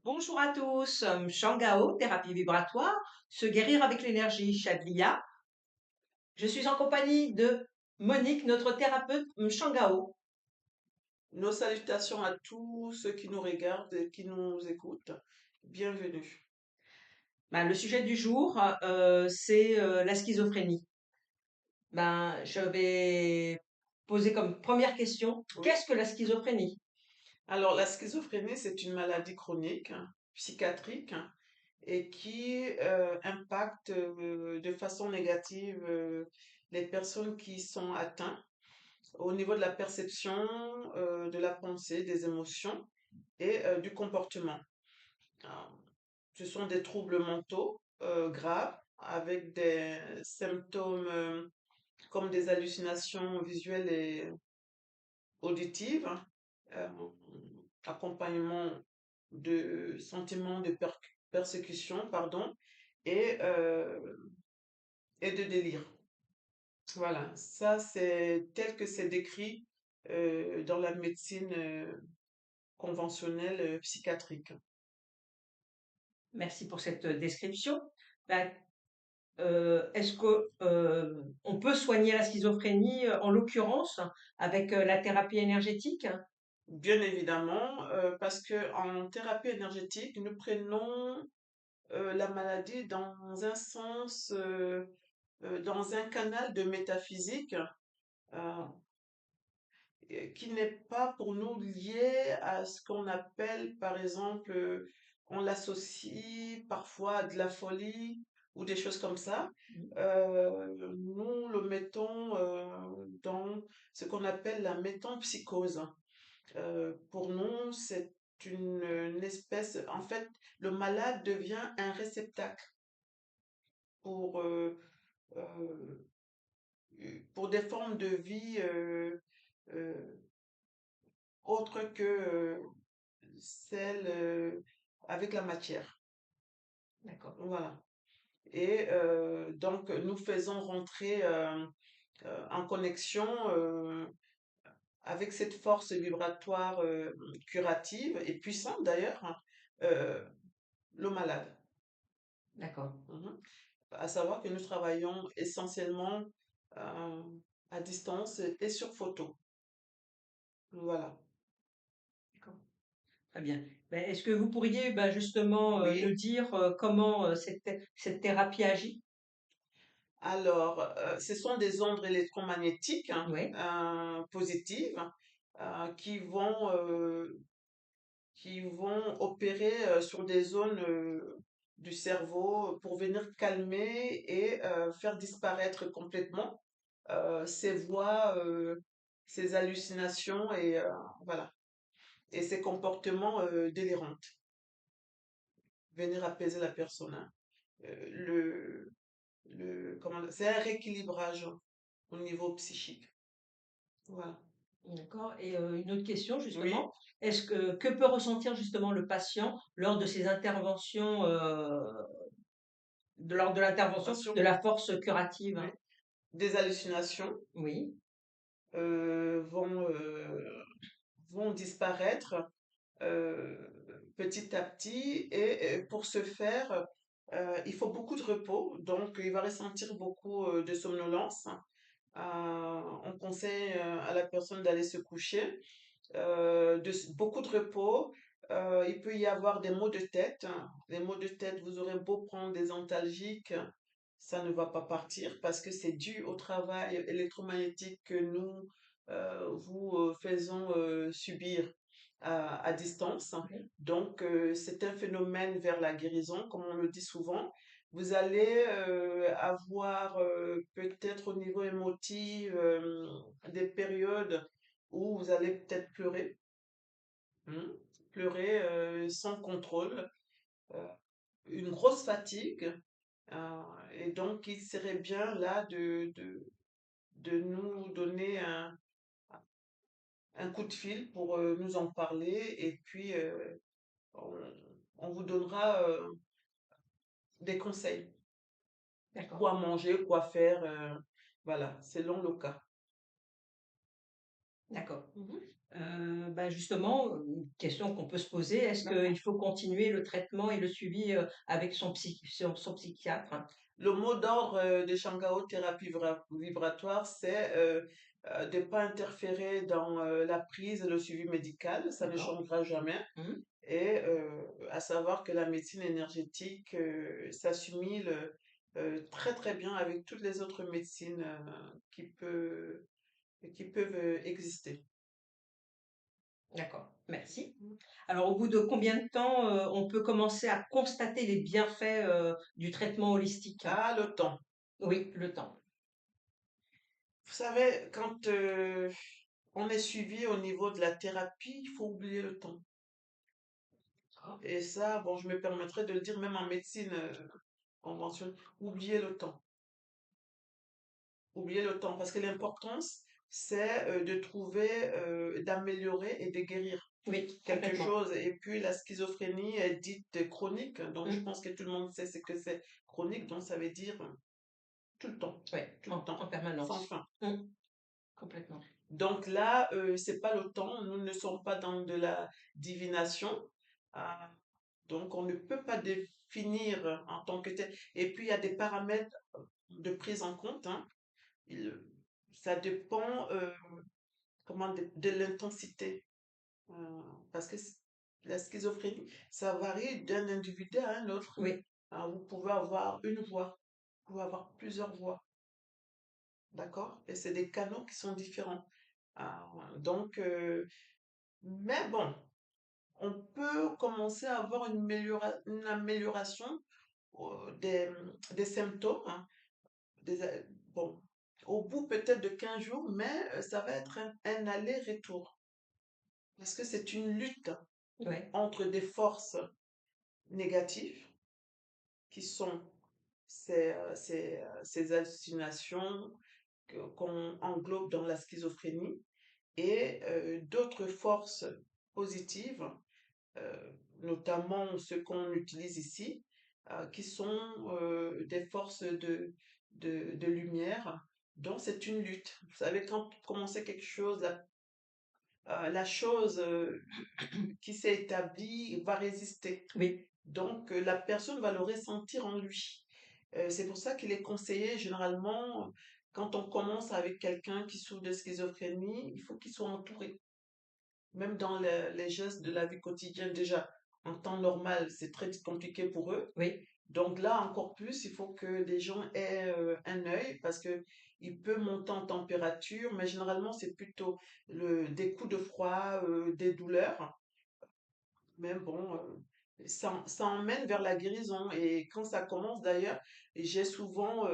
Bonjour à tous, Shangao, thérapie vibratoire, se guérir avec l'énergie Shadliya. Je suis en compagnie de Monique, notre thérapeute Shangao. Nos salutations à tous ceux qui nous regardent et qui nous écoutent. Bienvenue. Le sujet du jour, c'est la schizophrénie. Je vais poser comme première question, Oui. qu'est-ce que la schizophrénie? Alors, la schizophrénie, c'est une maladie chronique, psychiatrique, et qui impacte de façon négative les personnes qui sont atteintes au niveau de la perception, de la pensée, des émotions et du comportement. Euh, Ce sont des troubles mentaux graves avec des symptômes comme des hallucinations visuelles et auditives, euh, accompagnement de sentiments de persécution, pardon, et, euh, et de délire. Voilà, ça c'est tel que c'est décrit dans la médecine conventionnelle psychiatrique. Merci pour cette description. Ben, Est-ce que on peut soigner la schizophrénie, en l'occurrence, avec la thérapie énergétique? Bien évidemment, parce que en thérapie énergétique, nous prenons la maladie dans un sens, dans un canal de métaphysique euh, qui n'est pas pour nous lié à ce qu'on appelle, par exemple, on l'associe parfois à de la folie ou des choses comme ça. Nous le mettons dans ce qu'on appelle la métempsychose. Pour nous, c'est une espèce, en fait, le malade devient un réceptacle pour, pour des formes de vie euh, autres que celles avec la matière. D'accord. Voilà. Et donc, nous faisons rentrer en connexion avec cette force vibratoire curative et puissante d'ailleurs, hein, euh, le malade. D'accord. Mhm. À savoir que nous travaillons essentiellement euh, à distance et sur photo. Voilà. D'accord. Très bien. Est-ce que vous pourriez justement nous Oui. dire comment cette thérapie agit? Alors, ce sont des ondes électromagnétiques hein, Oui. positives qui vont opérer sur des zones du cerveau pour venir calmer et faire disparaître complètement ces voix, ces hallucinations et voilà et ces comportements délirants. Venir apaiser la personne. Hein. C'est un rééquilibrage au niveau psychique. Voilà. D'accord. Et une autre question Oui, justement, que peut ressentir justement le patient lors de ces interventions, lors de l'intervention attention, de la force curative, oui. hein? Des hallucinations Oui. euh, vont, euh, vont disparaître euh, petit à petit et pour ce faire, il faut beaucoup de repos, donc il va ressentir beaucoup de somnolence. On conseille à la personne d'aller se coucher, beaucoup de repos. Il peut y avoir des maux de tête. Hein. Les maux de tête, vous aurez beau prendre des antalgiques, ça ne va pas partir parce que c'est dû au travail électromagnétique que nous vous faisons subir à distance. Oui. Donc, c'est un phénomène vers la guérison, comme on le dit souvent. Vous allez avoir peut-être au niveau émotif des périodes où vous allez peut-être pleurer, hein, pleurer sans contrôle, euh, une grosse fatigue. euh, et donc, il serait bien là de nous donner un coup de fil pour nous en parler et puis on, on vous donnera des conseils. D'accord. Quoi manger, quoi faire, voilà, selon le cas. D'accord. Mhm. Bah, justement, une question qu'on peut se poser, est-ce D'accord. qu'il faut continuer le traitement et le suivi, avec son psychiatre? Le mot d'ordre de Shangao thérapie vibratoire, c'est de ne pas interférer dans la prise et le suivi médical, ça ne D'accord. changera jamais. Mmh. Et à savoir que la médecine énergétique s'assimile très très bien avec toutes les autres médecines qui peuvent exister. D'accord, merci. Alors, au bout de combien de temps, on peut commencer à constater les bienfaits, du traitement holistique? Ah, le temps. Oui, le temps. Vous savez, quand on est suivi au niveau de la thérapie, il faut oublier le temps. Ah, Et ça, bon, je me permettrai de le dire même en médecine conventionnelle, oublier le temps. Oublier le temps, parce que l'importance, c'est de trouver, d'améliorer et de guérir oui, quelque complètement. chose. Et puis la schizophrénie est dite chronique, donc je Mmh. pense que tout le monde sait ce que c'est chronique, donc ça veut dire Ouais, tout le temps, en sans permanence. fin. Mmh, complètement. Donc là, c'est pas le temps, nous ne sommes pas dans de la divination, ah, donc on ne peut pas définir en tant que tel. Et puis il y a des paramètres de prise en compte, hein. Il- Ça dépend comment de l'intensité. Euh, parce que la schizophrénie, ça varie d'un individu à un autre. Oui, Vous pouvez avoir une voix, vous pouvez avoir plusieurs voix, d'accord? Et c'est des canaux qui sont différents. Donc, mais bon, on peut commencer à avoir une amélioration des symptômes, hein, bon, au bout peut-être de 15 jours, mais ça va être un aller-retour. Parce que c'est une lutte ouais, entre des forces négatives qui sont ces hallucinations qu'on englobe dans la schizophrénie et d'autres forces positives, euh, notamment ce qu'on utilise ici, qui sont des forces de lumière. Donc c'est une lutte. Vous savez, quand vous commencez quelque chose, la chose qui s'est établie va résister. oui, Donc, la personne va le ressentir en lui. C'est pour ça qu'il est conseillé, généralement, quand on commence avec quelqu'un qui souffre de schizophrénie, il faut qu'il soit entouré. Même dans les gestes de la vie quotidienne, déjà, en temps normal, c'est très compliqué pour eux. oui, Donc là, encore plus, il faut que les gens aient un œil parce que il peut monter en température, mais généralement, c'est plutôt des coups de froid, des douleurs. Mais bon, ça emmène vers la guérison. Et quand ça commence d'ailleurs, j'ai souvent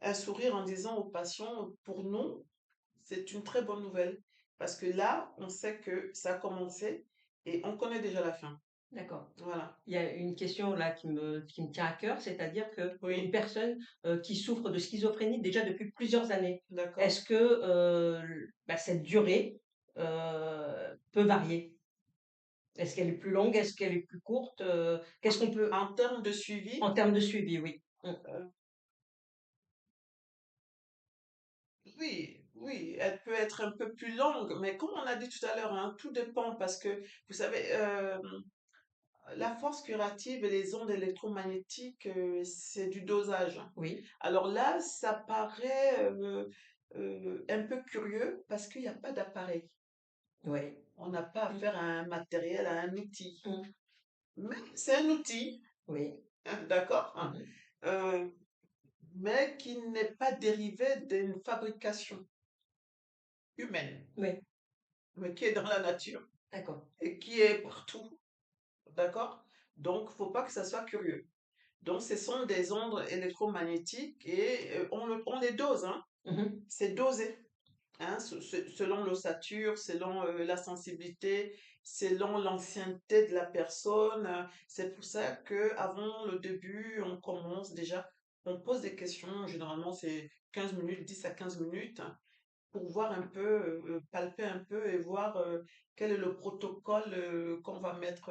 un sourire en disant aux patients, pour nous, c'est une très bonne nouvelle. Parce que là, on sait que ça a commencé et on connaît déjà la fin. d'accord. Voilà. Il y a une question là qui me tient à cœur, c'est-à-dire qu'une Oui, personne, qui souffre de schizophrénie déjà depuis plusieurs années, d'accord. est-ce que, bah, cette durée, peut varier? Est-ce qu'elle est plus longue? Est-ce qu'elle est plus courte? Qu'est-ce qu'on peut En termes de suivi, en termes de suivi, oui. Mmh. euh, oui, oui, elle peut être un peu plus longue, mais comme on a dit tout à l'heure, hein, tout dépend parce que, vous savez, la force curative et les ondes électromagnétiques, c'est du dosage. Oui, Alors là, ça paraît un peu curieux parce qu'il n'y a pas d'appareil. oui. On n'a pas Mmh. affaire à un matériel, à un outil. Mmh. Mais c'est un outil, Oui. hein, d'accord, hein, Mmh. euh, mais qui n'est pas dérivé d'une fabrication humaine, Oui, mais qui est dans la nature d'accord. et qui est partout. D'accord? Donc, faut pas que ça soit curieux. Donc, ce sont des ondes électromagnétiques et on les dose, hein. Mmh. C'est dosé, hein, selon l'ossature, selon la sensibilité, selon l'ancienneté de la personne. C'est pour ça que avant le début, on commence déjà, on pose des questions. Généralement, c'est 15 minutes, 10 à 15 minutes, hein, pour voir un peu, palper un peu et voir quel est le protocole qu'on va mettre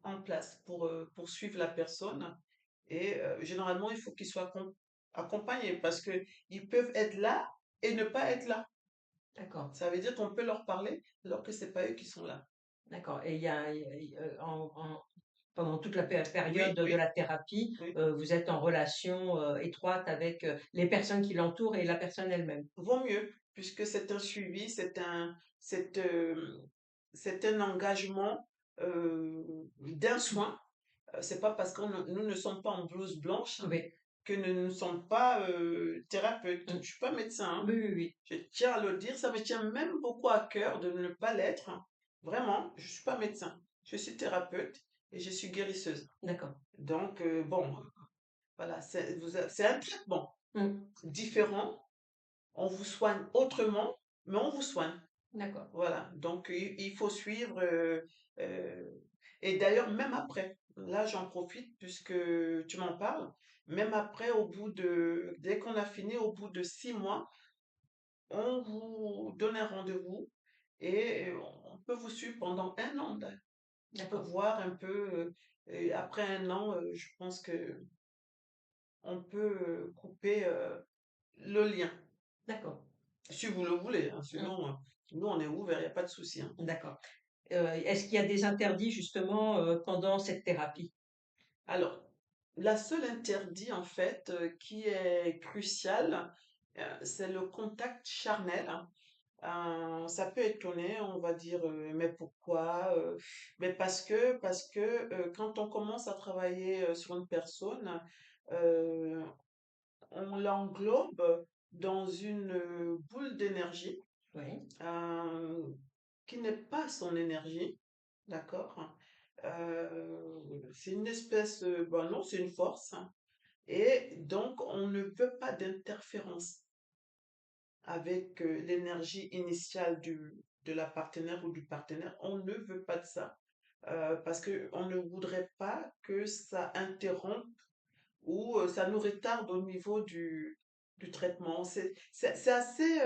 en place pour suivre la personne. Et généralement, il faut qu'ils soient accompagnés parce que ils peuvent être là et ne pas être là. D'accord, Ça veut dire qu'on peut leur parler alors que c'est pas eux qui sont là. d'accord. Et pendant toute la période Oui, de oui, la thérapie, oui. vous êtes en relation étroite avec les personnes qui l'entourent et la personne elle-même. Vaut mieux, puisque c'est un suivi, c'est un engagement d'un soin. C'est pas parce que nous ne sommes pas en blouse blanche Oui. que nous ne sommes pas thérapeutes. Mm. Je suis pas médecin, hein. Oui, oui, oui. Je tiens à le dire, ça me tient même beaucoup à cœur de ne pas l'être. Vraiment, je suis pas médecin. Je suis thérapeute et je suis guérisseuse. D'accord. Donc, bon, voilà, c'est un traitement Mm. différent. On vous soigne autrement, mais on vous soigne. D'accord. Voilà, donc il faut suivre. Euh, et d'ailleurs, même après, là j'en profite puisque tu m'en parles, même après, dès qu'on a fini, au bout de 6 mois, on vous donne un rendez-vous et on peut vous suivre pendant un an là, pour D'accord. voir un peu. Et après un an, je pense que on peut couper le lien, D'accord. si vous le voulez, hein. Mm. Sinon, nous on est ouvert, il n'y a pas de souci, hein. D'accord. Est-ce qu'il y a des interdits justement pendant cette thérapie? Alors, la seule interdit en fait qui est crucial, c'est le contact charnel, hein. Ça peut étonner, on va dire, mais pourquoi? Mais parce que quand on commence à travailler sur une personne, euh, on l'englobe dans une boule d'énergie Oui. euh, qui n'est pas son énergie, d'accord? C'est une espèce, ben non, c'est une force, hein. Et donc, on ne veut pas d'interférence avec l'énergie initiale de la partenaire ou du partenaire. On ne veut pas de ça parce qu'on ne voudrait pas que ça interrompe ou ça nous retarde au niveau du traitement. C'est assez,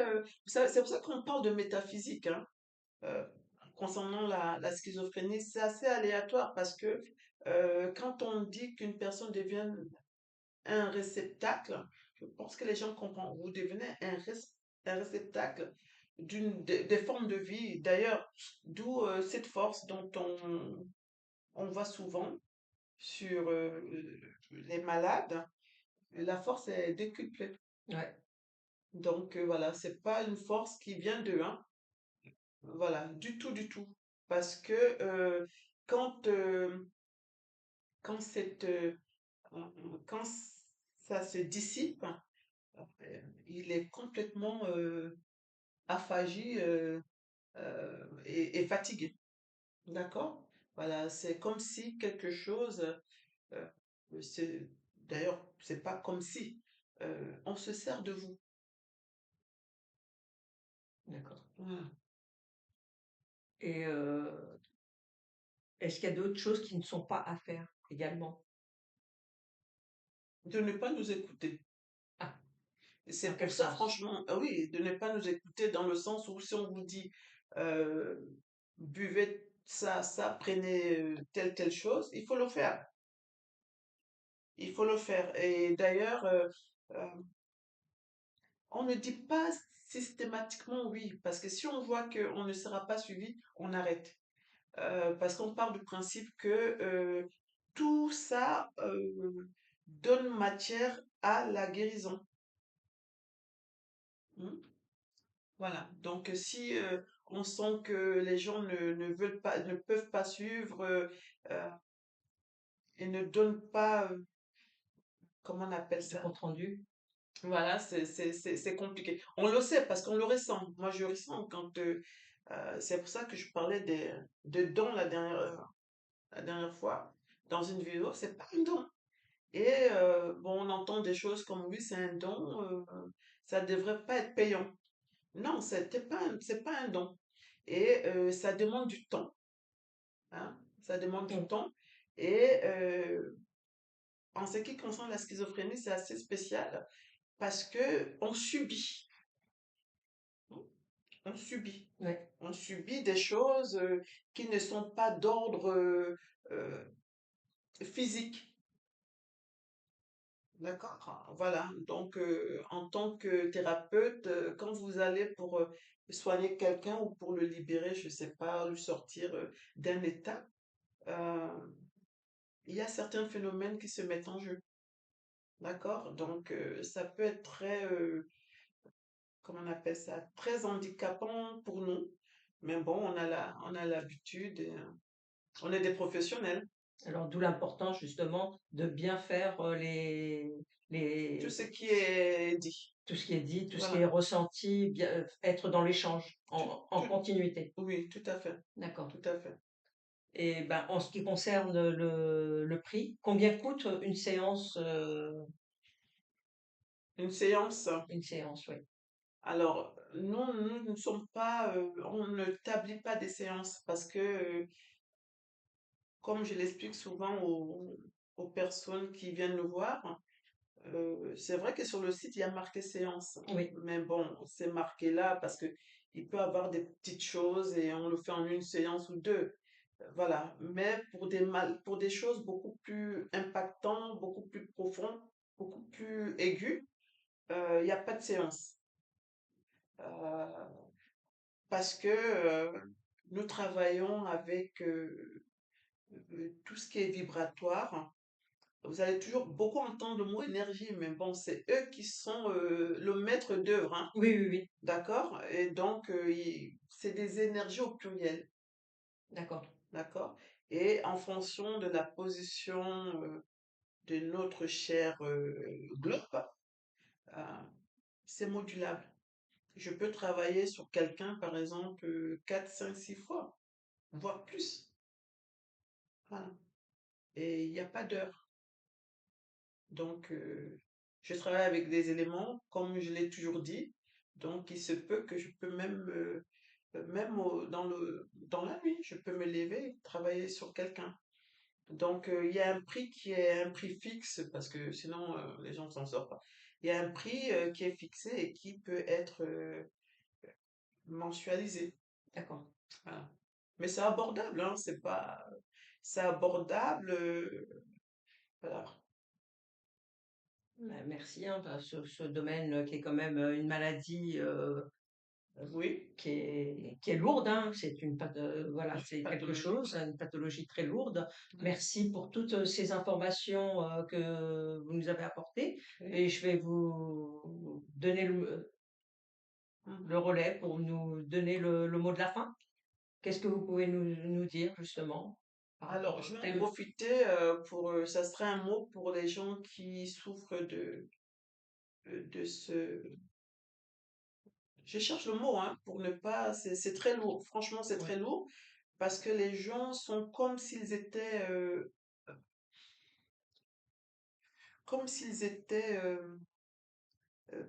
c'est pour ça qu'on parle de métaphysique, hein, euh, concernant la schizophrénie. C'est assez aléatoire parce que quand on dit qu'une personne devient un réceptacle, je pense que les gens comprennent. Vous devenez un réceptacle des formes de vie. D'ailleurs, d'où cette force dont on voit souvent sur les malades. La force est décuplée. Ouais. Donc voilà, c'est pas une force qui vient d'eux, hein. Voilà, du tout, du tout. Parce que quand, euh, quand, cette, quand ça se dissipe, il est complètement aphagie et fatigué. D'accord? Voilà, c'est comme si quelque chose, euh, c'est, d'ailleurs, c'est pas comme si, on se sert de vous. D'accord. Voilà. Et est-ce qu'il y a d'autres choses qui ne sont pas à faire également? De ne pas nous écouter. Ah, Et dans c'est quel pour ça, sens? franchement, ah oui, de ne pas nous écouter dans le sens où si on vous dit euh, buvez ça, ça, prenez telle chose, il faut le faire. Il faut le faire. Et d'ailleurs, euh, on ne dit pas systématiquement oui, parce que si on voit qu'on ne sera pas suivi, on arrête. Parce qu'on part du principe que tout ça donne matière à la guérison. Hmm. Voilà. Donc, si on sent que les gens ne veulent pas, ne peuvent pas suivre euh, et ne donnent pas, comment on appelle Le ça? compte rendu? Voilà, c'est compliqué. On le sait parce qu'on le ressent. Moi, je ressens quand. C'est pour ça que je parlais de dons la dernière fois dans une vidéo. C'est pas un don. Et bon, on entend des choses comme oui, c'est un don, ça devrait pas être payant. Non, c'est pas un don. Et ça demande du temps, hein. Ça demande du Mm. temps. Et en ce qui concerne la schizophrénie, c'est assez spécial parce que on subit. On subit. Ouais. On subit des choses qui ne sont pas d'ordre euh, physique. D'accord, voilà. Donc, en tant que thérapeute, quand vous allez pour soigner quelqu'un ou pour le libérer, je sais pas, le sortir d'un état, euh, il y a certains phénomènes qui se mettent en jeu. D'accord? Donc, ça peut être très, comment on appelle ça, très handicapant pour nous. Mais bon, on a l'habitude et on est des professionnels. Alors, d'où l'importance justement de bien faire Tout les, ce qui est dit. tout ce qui est dit, tout ce qui est Voilà. ressenti, bien, être dans l'échange, Tout, en tout, continuité. oui, tout à fait. D'accord. Tout à fait. Et ben, en ce qui concerne le prix, combien coûte Une séance. une séance, oui. Alors, non, nous ne sommes pas, on ne établit pas des séances parce que, comme je l'explique souvent aux personnes qui viennent nous voir, c'est vrai que sur le site, il y a marqué séance. Oui, Mais bon, c'est marqué là parce que il peut avoir des petites choses et on le fait en une séance ou deux. Voilà. Mais pour des choses beaucoup plus impactantes, beaucoup plus profondes, beaucoup plus aiguës, il n'y a pas de séance. Euh, parce que nous travaillons avec tout ce qui est vibratoire. Vous allez toujours beaucoup entendre le mot énergie, mais bon, c'est eux qui sont le maître d'œuvre, hein, oui, oui, oui. d'accord? Et donc, c'est des énergies au pluriel, D'accord, d'accord? Et en fonction de la position de notre cher globe, euh, c'est modulable. Je peux travailler sur quelqu'un, par exemple, 4, 5, 6 fois, voire plus. Voilà. Et il n'y a pas d'heure. Donc, je travaille avec des éléments, comme je l'ai toujours dit. Donc, il se peut que je peux même, dans la nuit, je peux me lever et travailler sur quelqu'un. Donc, il y a un prix qui est un prix fixe, parce que sinon, les gens ne s'en sortent pas. Il y a un prix qui est fixé et qui peut être mensualisé. d'accord. Voilà. Mais c'est abordable, hein, c'est pas, c'est abordable. Voilà. Merci, hein, ce domaine qui est quand même une maladie Oui, qui est lourde, hein. C'est voilà, juste c'est quelque pathologique. chose, une pathologie très lourde. Oui. Merci pour toutes ces informations que vous nous avez apportées. Oui. Et je vais vous donner le Mhm. relais pour nous donner le mot de la fin. Qu'est-ce que vous pouvez nous dire justement par rapport Alors, au je vais en thème? profiter pour, ça serait un mot pour les gens qui souffrent de ce, je cherche le mot, hein, pour ne pas, c'est très lourd, franchement, c'est Oui, très lourd, parce que les gens sont comme s'ils étaient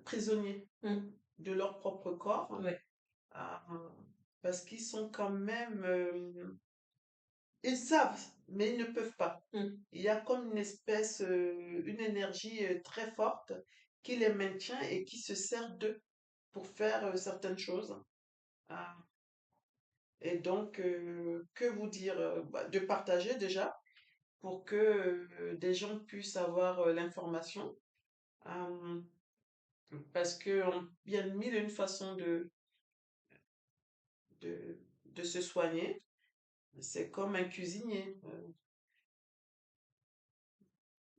prisonniers mm, de leur propre corps, oui, euh, parce qu'ils sont quand même, ils savent, mais ils ne peuvent pas. mm, Il y a comme une espèce, une énergie très forte qui les maintient et qui se sert d'eux pour faire certaines choses. Ah, et donc, que vous dire? Bah, de partager déjà pour que des gens puissent avoir l'information. Euh, parce que il y a mille et une façons de, de se soigner. C'est comme un cuisinier.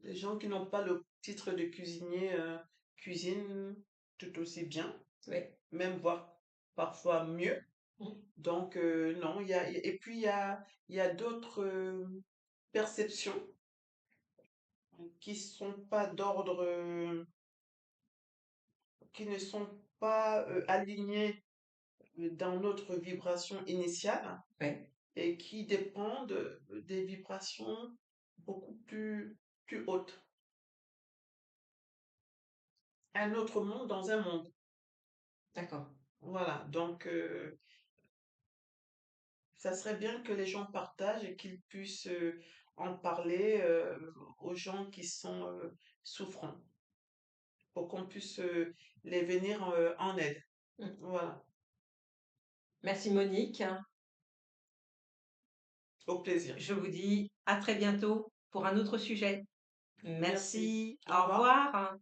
Les gens qui n'ont pas le titre de cuisinier cuisinent tout aussi bien, oui, même voire parfois mieux. mm, Donc, non, et puis il y a d'autres perceptions qui sont pas d'ordre, qui ne sont pas alignées dans notre vibration initiale oui, et qui dépendent des vibrations beaucoup plus hautes. Un autre monde dans un monde. d'accord. Voilà, donc ça serait bien que les gens partagent et qu'ils puissent en parler aux gens qui sont souffrants pour qu'on puisse les venir en aide. Mm. Voilà, Merci Monique. au plaisir. Je vous dis à très bientôt pour un autre sujet. Merci. Merci. Au Au revoir. revoir.